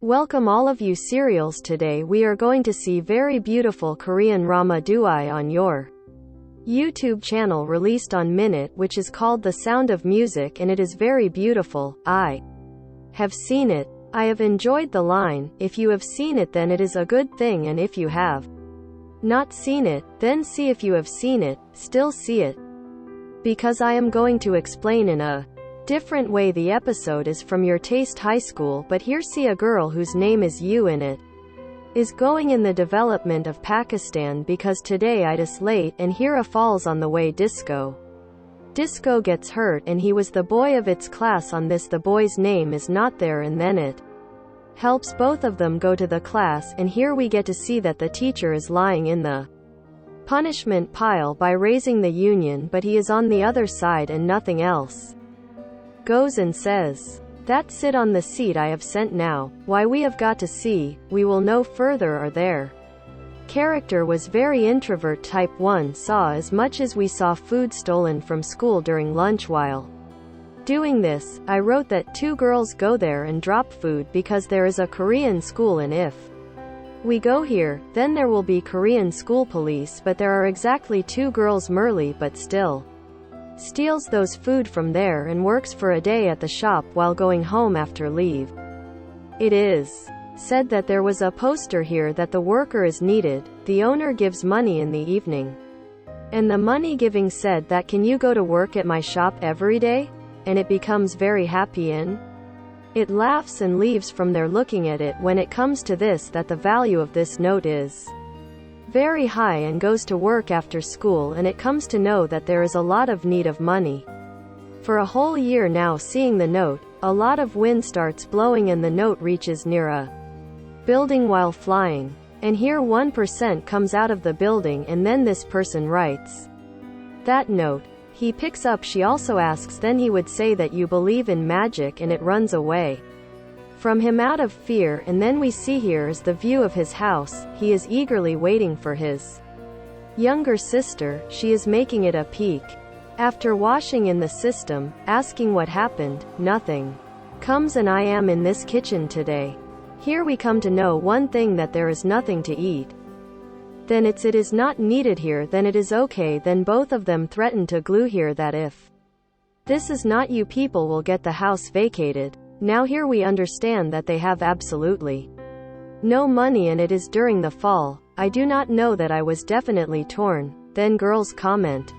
Welcome all of you serials. Today we are going to see very beautiful Korean drama duai on your YouTube channel released on Minute, which is called The Sound of Music, and it is very beautiful. I have seen it. I have enjoyed the line, if you have seen it then it is a good thing, and if you have not seen it, then see if you have seen it, still see it. Because I am going to explain in a different way. The episode is from Your Taste High School, but here see a girl whose name is You in it is going in the development of Pakistan because today it is late and Hira falls on the way disco. Disco gets hurt and he was the boy of its class on this. The boy's name is not there and then it helps both of them go to the class, and here we get to see that the teacher is lying in the punishment pile by raising the union, but he is on the other side and nothing else. Goes and says, "That sit on the seat I have sent now. Why we have got to see, we will know further." Or their character was very introvert type 1, saw as much as we saw food stolen from school during lunch. While doing this, I wrote that two girls go there and drop food because there is a Korean school, and if we go here, then there will be Korean school police, but there are exactly two girls. Merly but still steals those food from there and works for a day at the shop while going home after leave. It is said that there was a poster here that the worker is needed. The owner gives money in the evening, and the money giving said that, "Can you go to work at my shop every day?" And it becomes very happy and it laughs and leaves from there. Looking at it, when it comes to this, that the value of this note is very high and goes to work after school, and it comes to know that there is a lot of need of money for a whole year. Now seeing the note, a lot of wind starts blowing and the note reaches near a building while flying, and here 1% comes out of the building, and then this person writes that note. He picks up, she also asks, then he would say that you believe in magic, and it runs away from him out of fear. And then we see here is the view of his house. He is eagerly waiting for his younger sister. She is making it a peek after washing in the system, asking what happened. Nothing comes, and I am in this kitchen today. Here we come to know one thing, that there is nothing to eat. Then it is not needed here, then it is okay. Then both of them threaten to glue here that if this is not you, people will get the house vacated. Now here we understand that they have absolutely no money, and it is during the fall. I do not know that I was definitely torn. Then girls comment,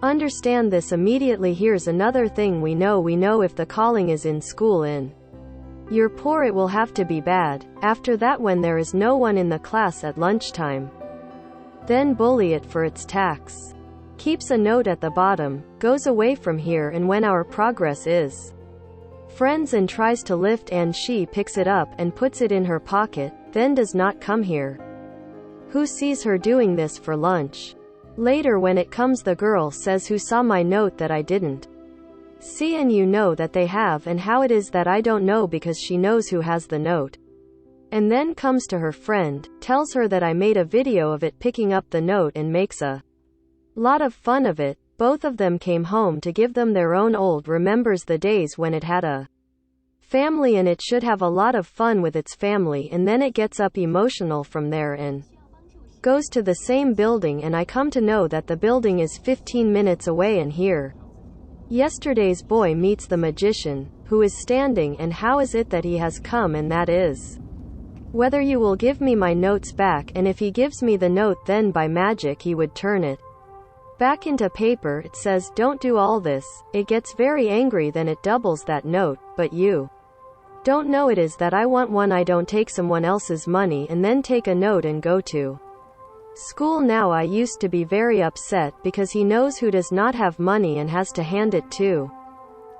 understand this immediately. Here's another thing we know if the calling is in school in you're poor, it will have to be bad. After that, when there is no one in the class at lunchtime, then bully it for its tax. Keeps a note at the bottom, goes away from here, and when our progress is friends and tries to lift, and she picks it up and puts it in her pocket, then does not come here. Who sees her doing this for lunch? Later when it comes, the girl says, who saw my note that I didn't see, and you know that they have, and how it is that I don't know, because she knows who has the note. And then comes to her friend, tells her that I made a video of it picking up the note and makes a lot of fun of it. Both of them came home to give them their own old remembers the days when it had a family, and it should have a lot of fun with its family, and then it gets up emotional from there and goes to the same building, and I come to know that the building is 15 minutes away, and here yesterday's boy meets the magician, who is standing, and how is it that he has come, and that is whether you will give me my notes back, and if he gives me the note, then by magic he would turn it back into paper. It says, don't do all this. It gets very angry, then it doubles that note, but you don't know it is that I want one. I don't take someone else's money and then take a note and go to school. Now I used to be very upset because he knows who does not have money and has to hand it to,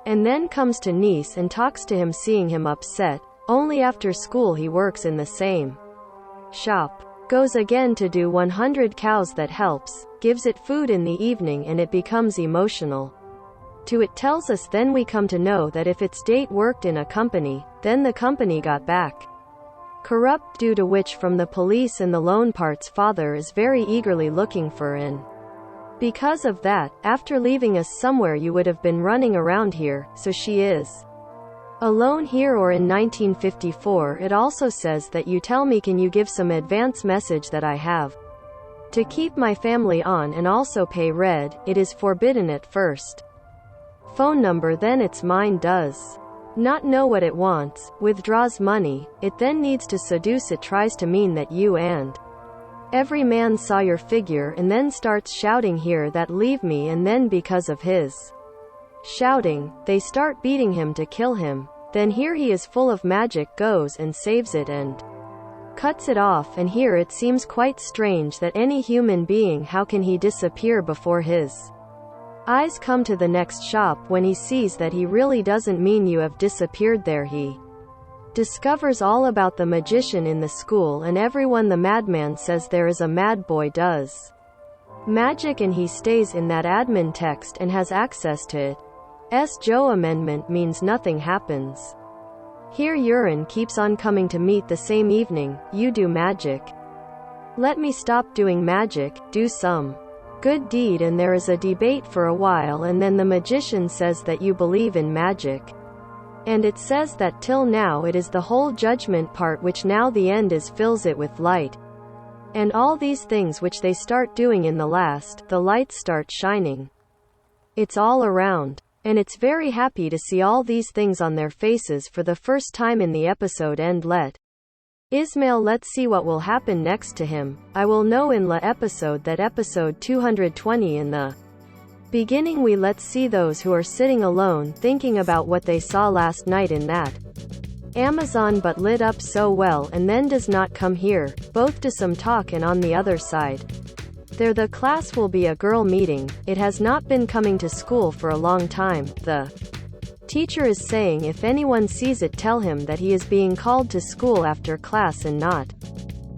and then comes to niece and talks to him, seeing him upset. Only after school he works in the same shop. Goes again to do 100 cows, that helps, gives it food in the evening, and it becomes emotional to it. Tells us, then we come to know that if its date worked in a company, then the company got back corrupt, due to which from the police, and the lone part's father is very eagerly looking for in. Because of that, after leaving us somewhere, you would have been running around here, so she is Alone here or in 1954 it also says that you tell me can you give some advance message that I have to keep my family on and also pay red, it is forbidden at first. Phone number then its mind does not know what it wants, withdraws money, it then needs to seduce it tries to mean that you and every man saw your figure and then starts shouting here that leave me and then because of his shouting, they start beating him to kill him. Then here he is full of magic goes and saves it and cuts it off and here it seems quite strange that any human being how can he disappear before his eyes come to the next shop when he sees that he really doesn't mean you have disappeared there he discovers all about the magician in the school and everyone the madman says there is a mad boy does magic and he stays in that admin text and has access to it. Joe amendment means nothing happens. Here urine keeps on coming to meet the same evening, you do magic. Let me stop doing magic, do some good deed and there is a debate for a while and then the magician says that you believe in magic. And it says that till now it is the whole judgment part which now the end is fills it with light. And all these things which they start doing in the last, the lights start shining. It's all around. And it's very happy to see all these things on their faces for the first time in the episode and let Ismail let's see what will happen next to him. I will know in la episode that episode 220 in the beginning we let's see those who are sitting alone thinking about what they saw last night in that Amazon but lit up so well and then does not come here, both do some talk and on the other side. There the class will be a girl meeting, it has not been coming to school for a long time, the teacher is saying if anyone sees it tell him that he is being called to school after class and not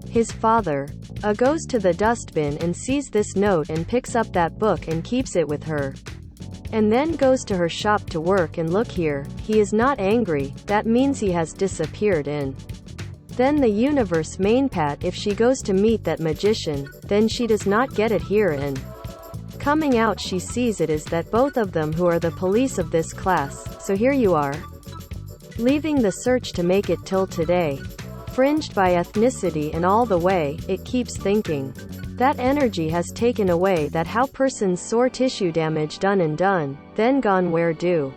his father. Goes to the dustbin and sees this note and picks up that book and keeps it with her. And then goes to her shop to work and look here, he is not angry, that means he has disappeared in then the universe main pat if she goes to meet that magician, then she does not get it here and coming out she sees it is that both of them who are the police of this class, so here you are. Leaving the search to make it till today. Fringed by ethnicity and all the way, it keeps thinking. That energy has taken away that how person's sore tissue damage done and done, then gone where do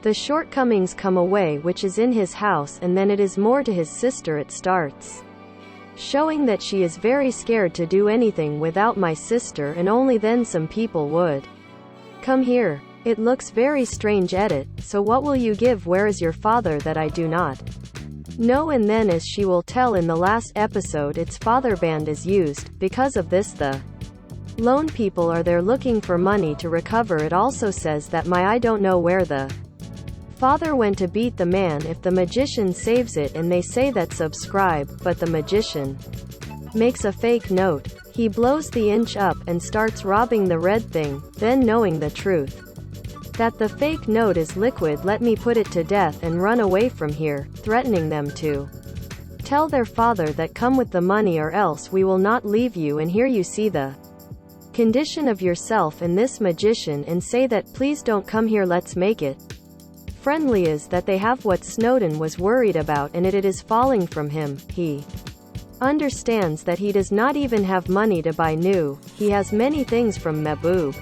the shortcomings come away which is in his house and then it is more to his sister it starts showing that she is very scared to do anything without my sister and only then some people would come here. It looks very strange edit, so what will you give where is your father that I do not know and then as she will tell in the last episode its father band is used, because of this the lone people are there looking for money to recover it also says that I don't know where the father went to beat the man if the magician saves it and they say that subscribe, but the magician makes a fake note. He blows the inch up and starts robbing the red thing, then knowing the truth that the fake note is liquid let me put it to death and run away from here, threatening them to tell their father that come with the money or else we will not leave you and here you see the condition of yourself and this magician and say that please don't come here let's make it friendly is that they have what Snowden was worried about and it is falling from him. He understands that he does not even have money to buy new, he has many things from Mehboob.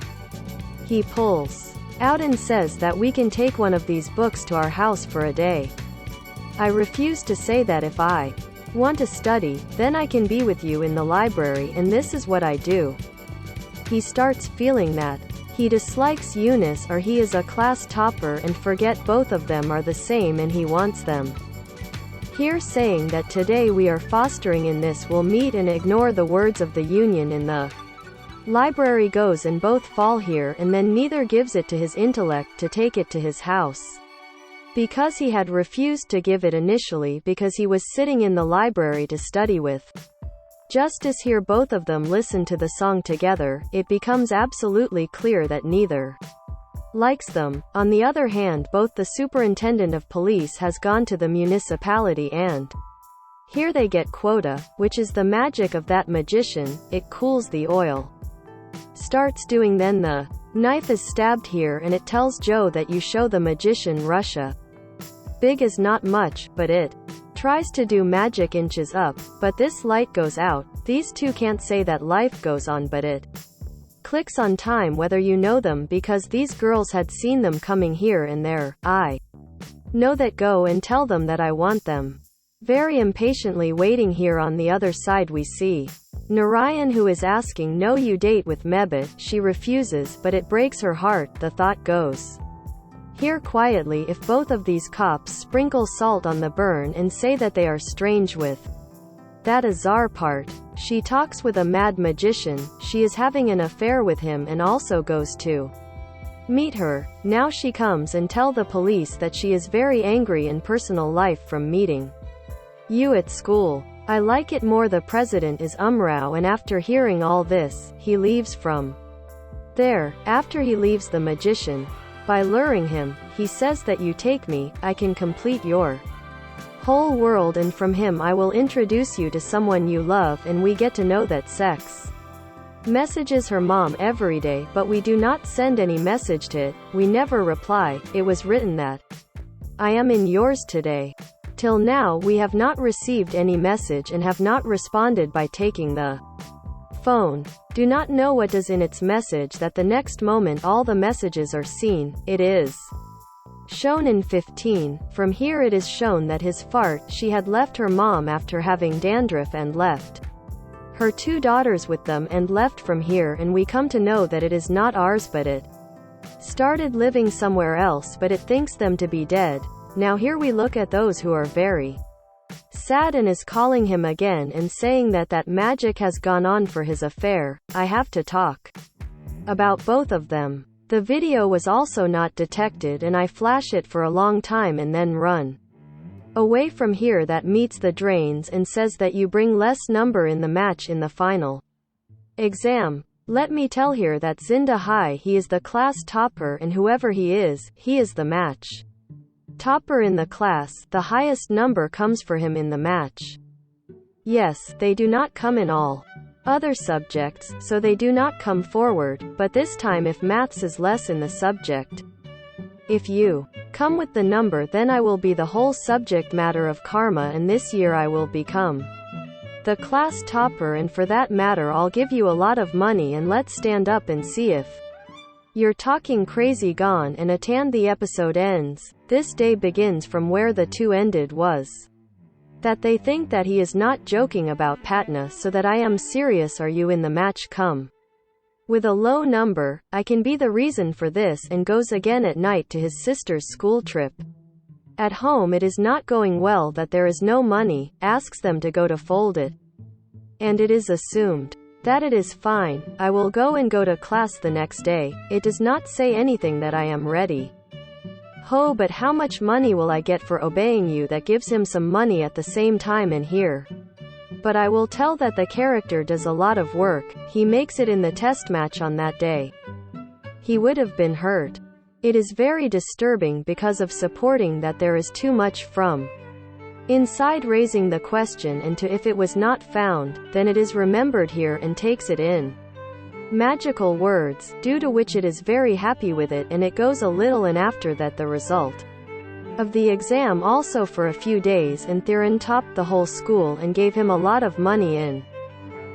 He pulls out and says that we can take one of these books to our house for a day. I refuse to say that if I want to study, then I can be with you in the library and this is what I do. He starts feeling that he dislikes Eunice or he is a class topper and forget both of them are the same and he wants them here saying that today we are fostering in this will meet and ignore the words of the union in the library goes and both fall here and then neither gives it to his intellect to take it to his house. Because he had refused to give it initially because he was sitting in the library to study with. Just as here both of them listen to the song together, it becomes absolutely clear that neither likes them. On the other hand both the superintendent of police has gone to the municipality and here they get quota, which is the magic of that magician, it cools the oil. Starts doing then the knife is stabbed here and it tells Joe that you show the magician Russia. Big is not much, but it tries to do magic inches up, but this light goes out. These two can't say that life goes on, but it clicks on time whether you know them, because these girls had seen them coming here and there. I know that. Go and tell them that I want them. Very impatiently waiting here. On the other side we see Narayan, who is asking no you date with Mebit. She refuses, but it breaks her heart. The thought goes here quietly, if both of these cops sprinkle salt on the burn and say that they are strange with that Azar part. She talks with a mad magician. She is having an affair with him and also goes to meet her. Now she comes and tell the police that she is very angry in personal life from meeting you at school. I like it more. The president is Umrao, and after hearing all this, he leaves from there. After he leaves the magician, by luring him, he says that you take me, I can complete your whole world, and from him I will introduce you to someone you love, and we get to know that sex messages her mom every day, but we do not send any message to it. We never reply. It was written that I am in yours today. Till now we have not received any message and have not responded by taking the phone. Do not know what does in its message that the next moment all the messages are seen. It is shown in 15. From here it is shown that his fart, she had left her mom after having dandruff and left her 2 daughters with them and left from here, and we come to know that it is not ours, but it started living somewhere else, but it thinks them to be dead. Now here we look at those who are very sad and is calling him again and saying that that magic has gone on for his affair. I have to talk about both of them. The video was also not detected, and I flash it for a long time and then run away from here. That meets the drains and says that you bring less number in the match in the final exam. Let me tell here that Zinda Hai, he is the class topper, and whoever he is the match topper in the class. The highest number comes for him in the match. Yes, they do not come in all other subjects, so they do not come forward, but this time if maths is less in the subject, if you come with the number, then I will be the whole subject matter of karma, and this year I will become the class topper, and for that matter I'll give you a lot of money, and let's stand up and see if you're talking crazy. Gone and Atan. The episode ends. This day begins from where the two ended, was that they think that he is not joking about Patna, so that I am serious. Are you in the match? Come with a low number, I can be the reason for this, and goes again at night to his sister's school trip. At home it is not going well, that there is no money, asks them to go to fold it, and it is assumed that it is fine. I will go and go to class the next day. It does not say anything that I am ready. Ho, but how much money will I get for obeying you? That gives him some money at the same time in here. But I will tell that the character does a lot of work. He makes it in the test match on that day. He would have been hurt. It is very disturbing because of supporting that there is too much from inside, raising the question and to if it was not found, then it is remembered here and takes it in magical words, due to which it is very happy with it, and it goes a little, and after that the result of the exam also for a few days, and Thiran topped the whole school and gave him a lot of money in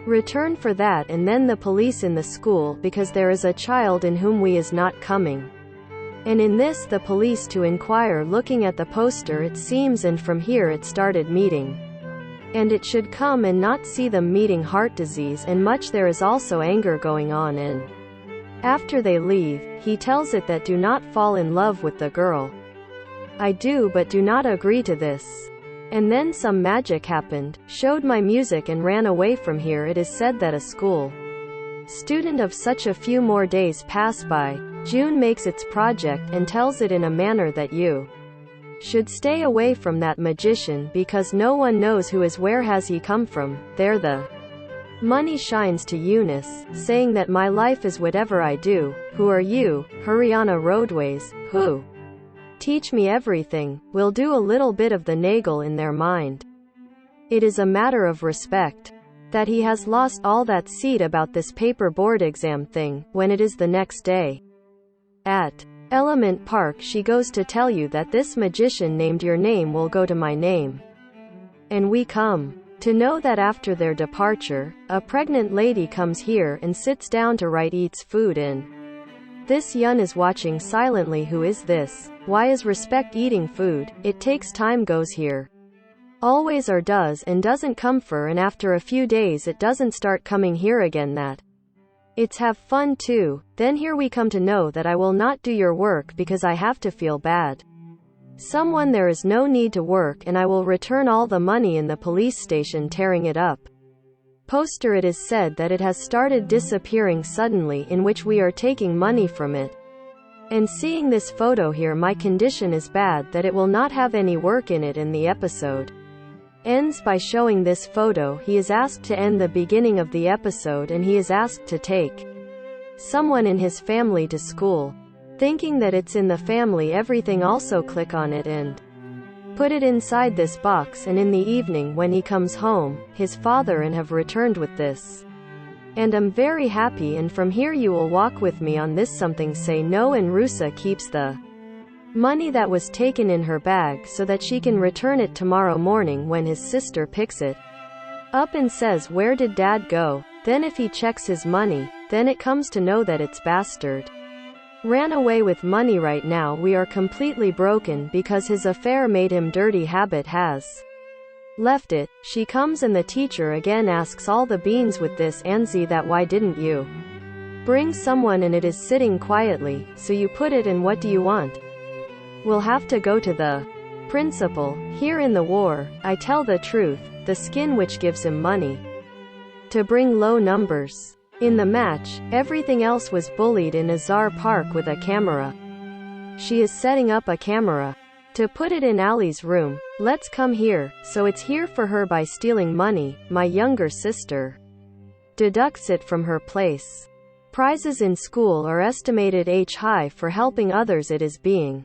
return for that, and then the police in the school, because there is a child in whom we is not coming. And in this the police to inquire, looking at the poster it seems, and from here it started meeting. And it should come and not see them meeting heart disease, and much there is also anger going on in. After they leave, he tells it that do not fall in love with the girl. I do, but do not agree to this. And then some magic happened, showed my music and ran away from here. It is said that a school student of such a few more days pass by. June makes its project and tells it in a manner that you should stay away from that magician, because no one knows who is where has he come from. There the money shines to Eunice, saying that my life is whatever I do. Who are you? Haryana Roadways. Who? Teach me everything. Will do a little bit of the nagel in their mind. It is a matter of respect that he has lost all that seed about this paper board exam thing, when it is the next day. At Element Park, she goes to tell you that this magician named your name will go to my name. And we come to know that after their departure, a pregnant lady comes here and sits down to write, eats food in. This Yun is watching silently. Who is this? Why is respect eating food? It takes time, goes here. Always or does and doesn't come for, and after a few days it doesn't start coming here again. That it's have fun too. Then here we come to know that I will not do your work because I have to feel bad. Someone, there is no need to work and I will return all the money in the police station, tearing it up. Poster, it is said that it has started disappearing suddenly, in which we are taking money from it. And seeing this photo here, my condition is bad that it will not have any work in it. In the episode ends by showing this photo. He is asked to end the beginning of the episode and he is asked to take someone in his family to school. Thinking that it's in the family everything, also click on it and put it inside this box, and in the evening when he comes home, his father and have returned with this. And I'm very happy, and from here you will walk with me on this. Something say no, and Rusa keeps the money that was taken in her bag so that she can return it tomorrow morning when his sister picks it up and says, where did dad go? Then if he checks his money, then it comes to know that it's bastard ran away with money. Right now we are completely broken because his affair made him dirty. Habit has left it. She comes and the teacher again asks all the beans with this Anzi that why didn't you bring someone, and it is sitting quietly, so you put it in. What do you want? We'll have to go to the principal. Here in the war, I tell the truth, the skin which gives him money to bring low numbers. In the match, everything else was bullied in Azar Park with a camera. She is setting up a camera to put it in Ali's room. Let's come here, so it's here for her by stealing money. My younger sister deducts it from her place. Prizes in school are estimated high for helping others. It is being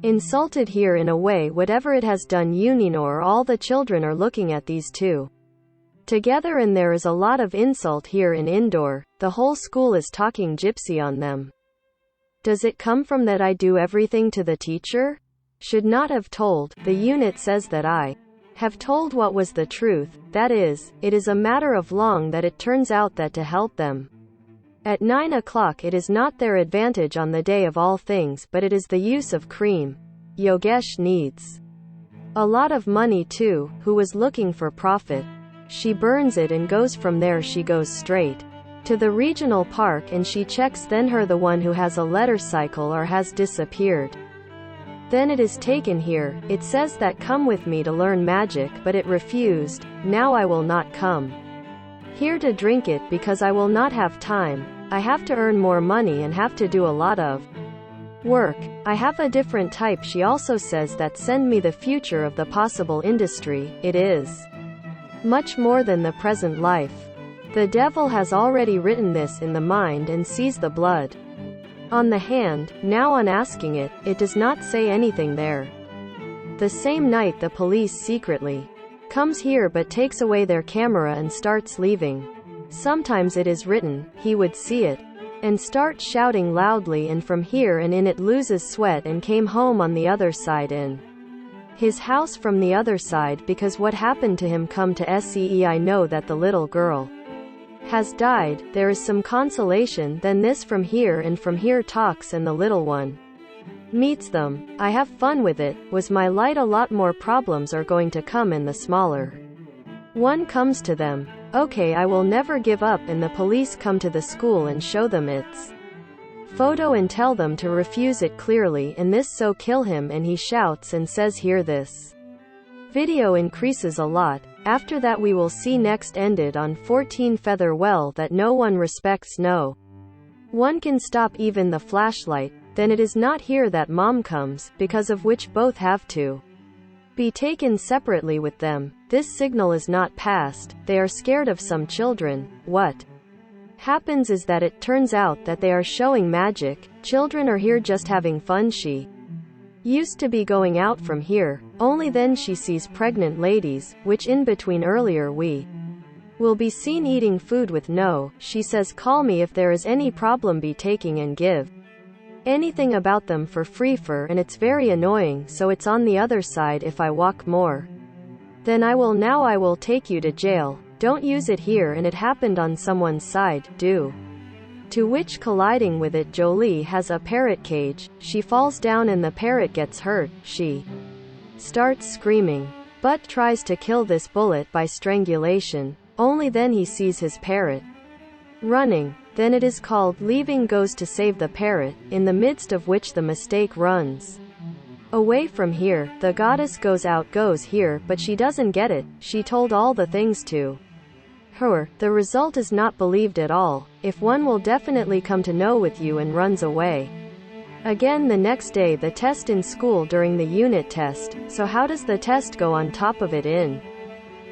insulted here in a way. Whatever it has done, Uninor, all the children are looking at these two together, and there is a lot of insult here in indoor. The whole school is talking gypsy on them. Does it come from that I do everything to the teacher? Should not have told. The unit says that I have told what was the truth. That is, it is a matter of long that it turns out that to help them at 9 o'clock it is not their advantage on the day of all things, but it is the use of cream. Yogesh needs a lot of money too, who was looking for profit. She burns it and goes from there. She goes straight to the regional park and she checks then her, the one who has a letter cycle or has disappeared. Then it is taken here. It says that come with me to learn magic, but it refused. Now I will not come here to drink it because I will not have time. I have to earn more money and have to do a lot of work. I have a different type. She also says that send me the future of the possible industry. It is much more than the present life. The devil has already written this in the mind and sees the blood on the hand. Now on asking it, it does not say anything there. The same night the police secretly comes here but takes away their camera and starts leaving. Sometimes it is written, he would see it and start shouting loudly, and from here and in it loses sweat and came home on the other side in his house from the other side, because what happened to him come to see. I know that the little girl has died. There is some consolation. Then this from here, and from here talks and the little one meets them. I have fun with it. Was my light a lot more problems are going to come, and the smaller one comes to them. Okay, I will never give up, and the police come to the school and show them its photo and tell them to refuse it clearly, and this so kill him, and he shouts and says here this video increases a lot. After that we will see next ended on 14 feather well that no one respects, no one can stop even the flashlight. Then it is not here that mom comes, because of which both have to be taken separately with them. This signal is not passed. They are scared of some children. What happens is that it turns out that they are showing magic. Children are here just having fun. She used to be going out from here, only then she sees pregnant ladies, which in between earlier we will be seen eating food with no. She says call me if there is any problem, be taking and give anything about them for free for, and it's very annoying, so it's on the other side if I walk more. Then I will take you to jail. Don't use it here, and it happened on someone's side, do. To which, colliding with it, Jolie has a parrot cage. She falls down and the parrot gets hurt. She starts screaming, but tries to kill this bullet by strangulation. Only then he sees his parrot running. Then it is called leaving, goes to save the parrot, in the midst of which the mistake runs away from here. The goddess goes here, but she doesn't get it. She told all the things to her. The result is not believed at all. If one will definitely come to know with you, and runs away. Again the next day, the test in school during the unit test. So how does the test go on top of it in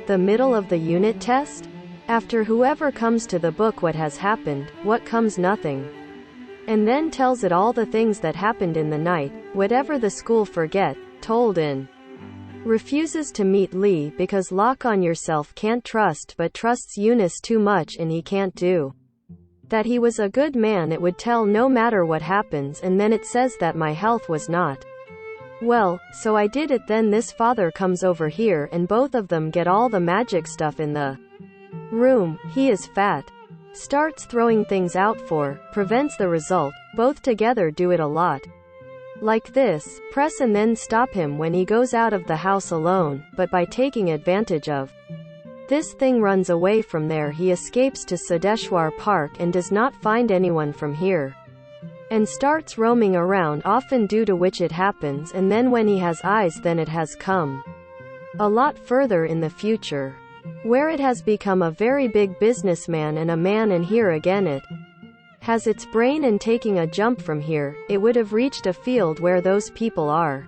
the middle of the unit test? After whoever comes to the book what has happened, what comes nothing. And then tells it all the things that happened in the night, whatever the school forget, told in. Refuses to meet Lee because lock on yourself can't trust, but trusts Eunice too much and he can't do that. He was a good man, it would tell no matter what happens, and then it says that my health was not well, so I did it. Then this father comes over here and both of them get all the magic stuff in the room. He is fat. Starts throwing things out for, prevents the result. Both together do it a lot. Like this, press and then stop him when he goes out of the house alone, but by taking advantage of this thing runs away from there. He escapes to Sadeshwar Park and does not find anyone from here. And starts roaming around often, due to which it happens, and then when he has eyes, then it has come a lot further in the future, where it has become a very big businessman and a man, and here again it has its brain, and taking a jump from here, it would have reached a field where those people are.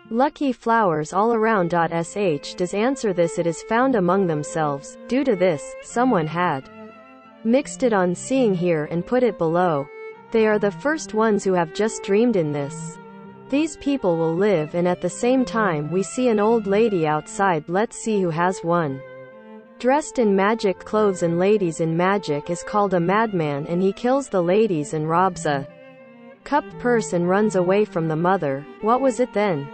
Lucky flowers all around. Sh does answer this. It is found among themselves. Due to this, someone had mixed it on seeing here and put it below. They are the first ones who have just dreamed in this. These people will live, and at the same time we see an old lady outside. Let's see who has one. Dressed in magic clothes and ladies in magic, is called a madman, and he kills the ladies and robs a cupped purse and runs away from the mother. What was it then?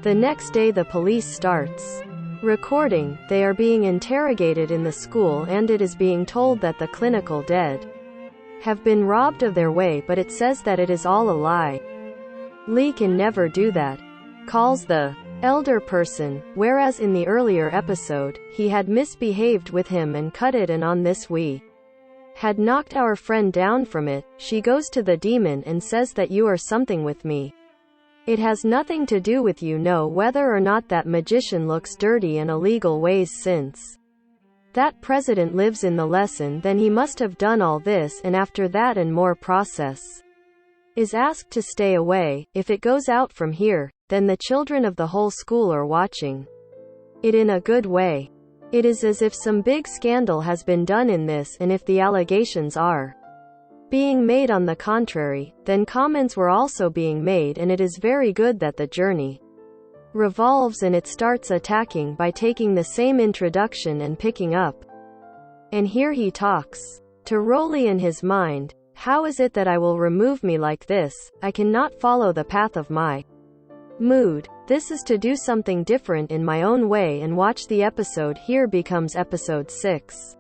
The next day the police starts recording. They are being interrogated in the school, and it is being told that the clinical dead have been robbed of their way, but it says that it is all a lie. Lee can never do that. Calls the elder person, whereas in the earlier episode, he had misbehaved with him and cut it, and on this we had knocked our friend down from it. She goes to the demon and says that you are something with me. It has nothing to do with you, know whether or not that magician looks dirty and illegal ways, since that president lives in the lesson, then he must have done all this, and after that and more process is asked to stay away. If it goes out from here, then the children of the whole school are watching it in a good way. It is as if some big scandal has been done in this, and if the allegations are being made on the contrary, then comments were also being made, and it is very good that the journey revolves and it starts attacking by taking the same introduction and picking up. And here he talks to Rolly in his mind. How is it that I will remove me like this? I cannot follow the path of my mood. This is to do something different in my own way, and watch the episode. Here becomes episode 6.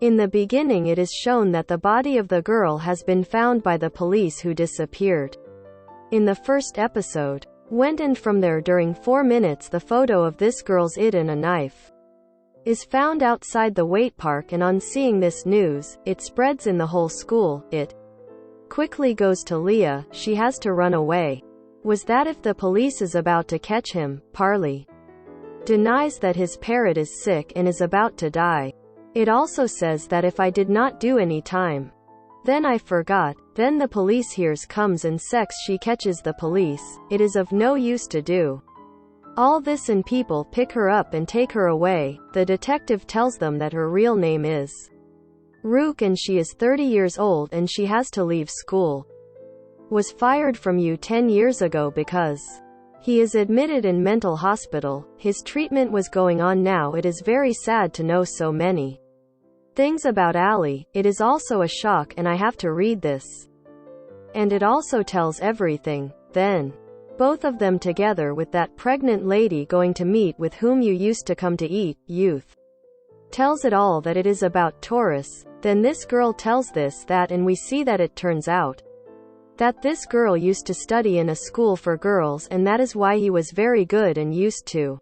In the beginning it is shown that the body of the girl has been found by the police who disappeared in the first episode. Went, and from there during 4 minutes the photo of this girl's id and a knife is found outside the weight park, and on seeing this news, it spreads in the whole school. It quickly goes to Leah. She has to run away. Was that if the police is about to catch him? Parley denies that his parrot is sick and is about to die. It also says that if I did not do any time, then I forgot. Then the police hears comes and sex. She catches the police. It is of no use to do all this, and people pick her up and take her away. The detective tells them that her real name is Rook and she is 30 years old and she has to leave school. Was fired from you 10 years ago because he is admitted in mental hospital. His treatment was going on now. It is very sad to know so many things about Ali. It is also a shock, and I have to read this. And it also tells everything. Then, both of them together with that pregnant lady going to meet with whom you used to come to eat, youth. Tells it all that it is about Taurus. Then this girl tells this that and we see that it turns out that this girl used to study in a school for girls and that is why he was very good and used to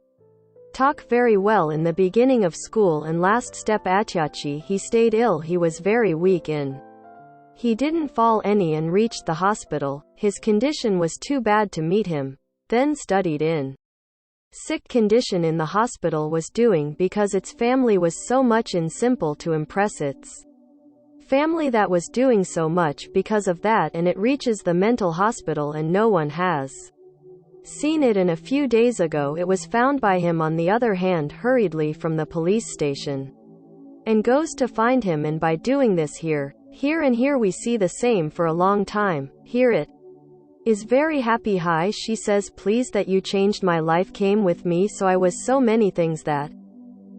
talk very well in the beginning of school and last step Atyachi he stayed ill he was very weak in. He didn't fall any and reached the hospital, his condition was too bad to meet him, then studied in sick condition in the hospital was doing because its family was so much in simple to impress its family that was doing so much because of that and it reaches the mental hospital and no one has seen it and a few days ago it was found by him on the other hand hurriedly from the police station and goes to find him and by doing this here we see the same for a long time, here it is very happy hi she says please that you changed my life came with me so I was so many things that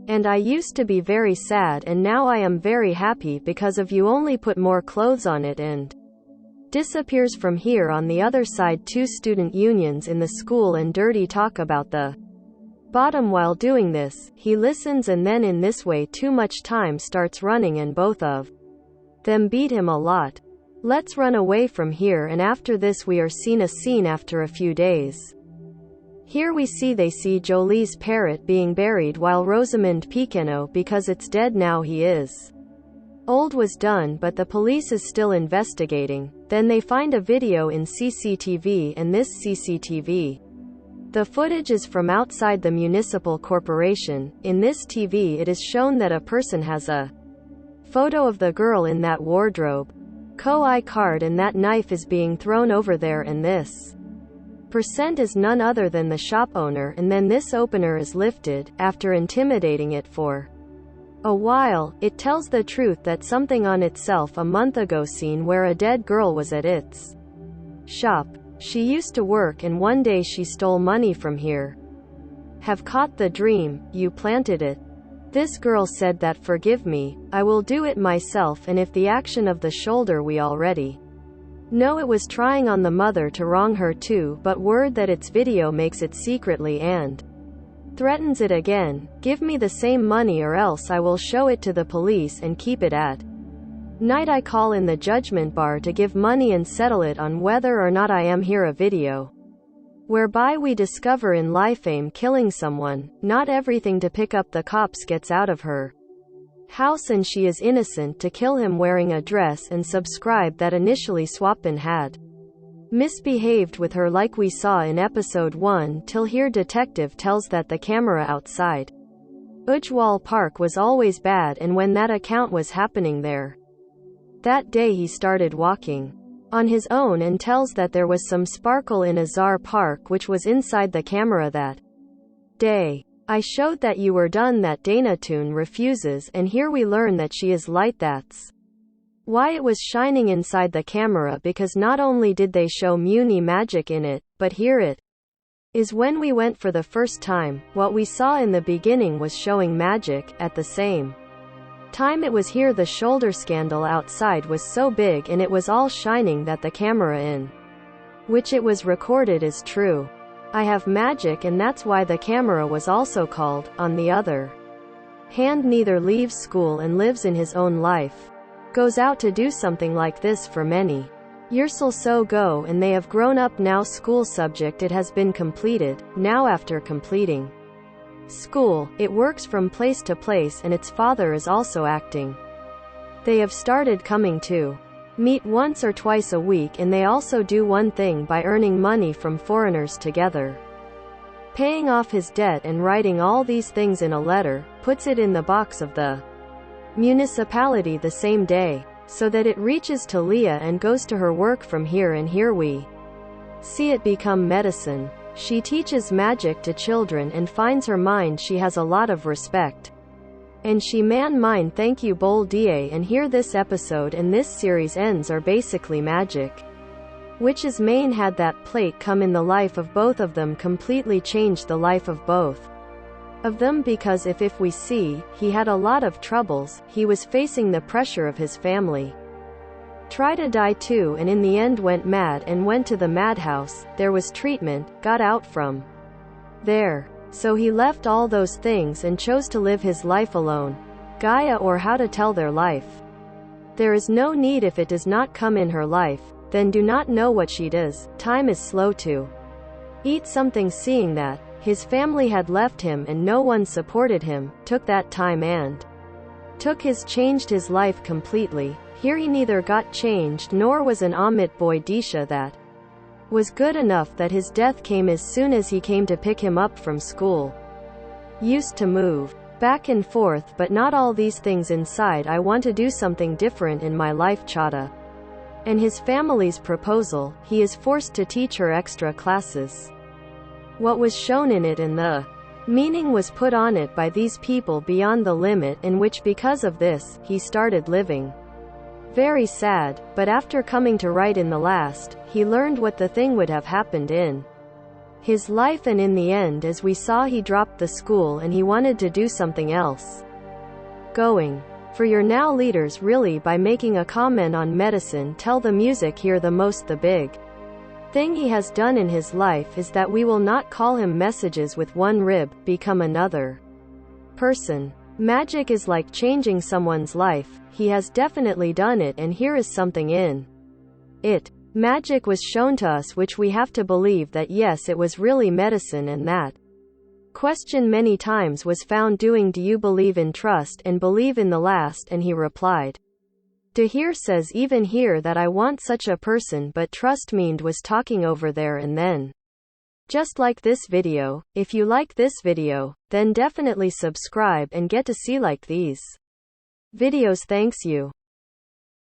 and I used to be very sad and now I am very happy because of you only put more clothes on it and disappears from here on the other side two student unions in the school and dirty talk about the bottom while doing this, he listens and then in this way too much time starts running and both of them beat him a lot. Let's run away from here and after this we are seen a scene after a few days. Here we see they see Jolie's parrot being buried while Rosamund Picano because it's dead now he is old was done but the police is still investigating. Then they find a video in CCTV and this CCTV. The footage is from outside the municipal corporation. In this TV it is shown that a person has a photo of the girl in that wardrobe. Koi card and that knife is being thrown over there and this percent is none other than the shop owner and then this opener is lifted, after intimidating it for a while, it tells the truth that something on itself a month ago scene where a dead girl was at its shop. She used to work and one day she stole money from here. Have caught the dream, you planted it. This girl said that forgive me, I will do it myself and if the action of the shoulder we already know it was trying on the mother to wrong her too but word that its video makes it secretly and threatens it again, give me the same money or else I will show it to the police and keep it at night I call in the judgment bar to give money and settle it on whether or not I am here a video whereby we discover in life aim killing someone, not everything to pick up the cops gets out of her house and she is innocent to kill him wearing a dress and subscribe that initially Swapin had misbehaved with her like we saw in episode 1 till here detective tells that the camera outside Ujwal Park was always bad and when that account was happening there that day he started walking on his own and tells that there was some sparkle in Azar Park which was inside the camera that day. I showed that you were done that Danatune refuses and here we learn that she is light that's why it was shining inside the camera because not only did they show Muni magic in it, but here it is when we went for the first time, what we saw in the beginning was showing magic, at the same time it was here the shoulder scandal outside was so big and it was all shining that the camera in which it was recorded is true. I have magic and that's why the camera was also called. On the other hand neither leaves school and lives in his own life. Goes out to do something like this for many years so go and they have grown up now school subject it has been completed, now after completing school, it works from place to place and its father is also acting. They have started coming to meet once or twice a week and they also do one thing by earning money from foreigners together. Paying off his debt and writing all these things in a letter, puts it in the box of the municipality the same day, so that it reaches to Leah and goes to her work from here and here we see it become medicine. She teaches magic to children and finds her mind she has a lot of respect. And she man mind thank you bol die and here this episode and this series ends are basically magic. Which is main had that plate come in the life of both of them completely changed the life of both of them because if we see, he had a lot of troubles, he was facing the pressure of his family. Tried to die too, and in the end went mad and went to the madhouse. There was treatment, got out from there. So he left all those things and chose to live his life alone. Gaia, or how to tell their life. There is no need if it does not come in her life, then do not know what she does. Time is slow to eat something, seeing that his family had left him and no one supported him, took that time and changed his life completely. Here he neither got changed nor was an Amit boy Disha that was good enough that his death came as soon as he came to pick him up from school. Used to move back and forth, but not all these things inside. I want to do something different in my life. Chada and his family's proposal, he is forced to teach her extra classes. What was shown in it and the meaning was put on it by these people beyond the limit, in which because of this, he started living very sad. But after coming to write in the last, he learned what the thing would have happened in his life, and in the end, as we saw, he dropped the school and he wanted to do something else. Going for your now leaders, really, by making a comment on medicine. Tell the music here the most. The big thing he has done in his life is that we will not call him messages with one rib, become another person. Magic is like changing someone's life. He has definitely done it, and here is something in it. Magic was shown to us which we have to believe that yes, it was really medicine, and that question many times was found doing. Do you believe in trust and believe in the last? And he replied to here says even here that I want such a person, but trust meaned was talking over there. And then just like this video. If you like this video, then definitely subscribe and get to see like these videos. Thanks you.